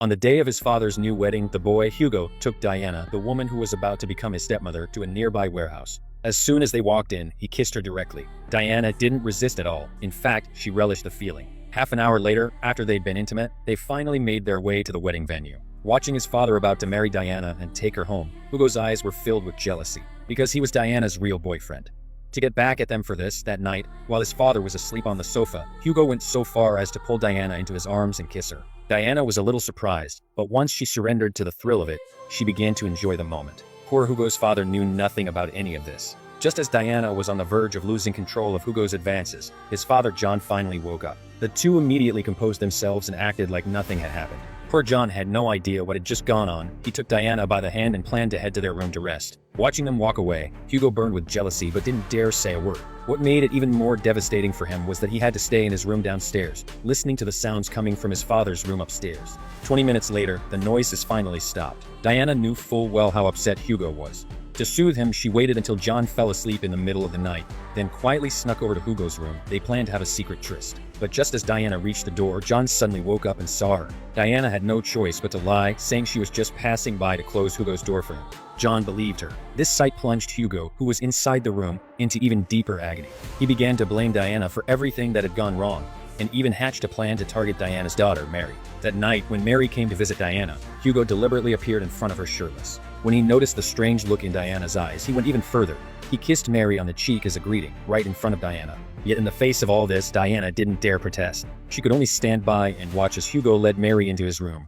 On the day of his father's new wedding, the boy, Hugo, took Diana, the woman who was about to become his stepmother, to a nearby warehouse. As soon as they walked in, he kissed her directly. Diana didn't resist at all. In fact, she relished the feeling. Half an hour later, after they'd been intimate, they finally made their way to the wedding venue. Watching his father about to marry Diana and take her home, Hugo's eyes were filled with jealousy, because he was Diana's real boyfriend. To get back at them for this, that night, while his father was asleep on the sofa, Hugo went so far as to pull Diana into his arms and kiss her. Diana was a little surprised, but once she surrendered to the thrill of it, she began to enjoy the moment. Poor Hugo's father knew nothing about any of this. Just as Diana was on the verge of losing control of Hugo's advances, his father John finally woke up. The two immediately composed themselves and acted like nothing had happened. Poor John had no idea what had just gone on. He took Diana by the hand and planned to head to their room to rest. Watching them walk away, Hugo burned with jealousy but didn't dare say a word. What made it even more devastating for him was that he had to stay in his room downstairs, listening to the sounds coming from his father's room upstairs. 20 minutes later, the noises finally stopped. Diana knew full well how upset Hugo was. To soothe him, she waited until John fell asleep in the middle of the night, then quietly snuck over to Hugo's room. They planned to have a secret tryst. But just as Diana reached the door, John suddenly woke up and saw her. Diana had no choice but to lie, saying she was just passing by to close Hugo's door for him. John believed her. This sight plunged Hugo, who was inside the room, into even deeper agony. He began to blame Diana for everything that had gone wrong, and even hatched a plan to target Diana's daughter, Mary. That night, when Mary came to visit Diana, Hugo deliberately appeared in front of her shirtless. When he noticed the strange look in Diana's eyes, he went even further. He kissed Mary on the cheek as a greeting, right in front of Diana. Yet in the face of all this, Diana didn't dare protest. She could only stand by and watch as Hugo led Mary into his room.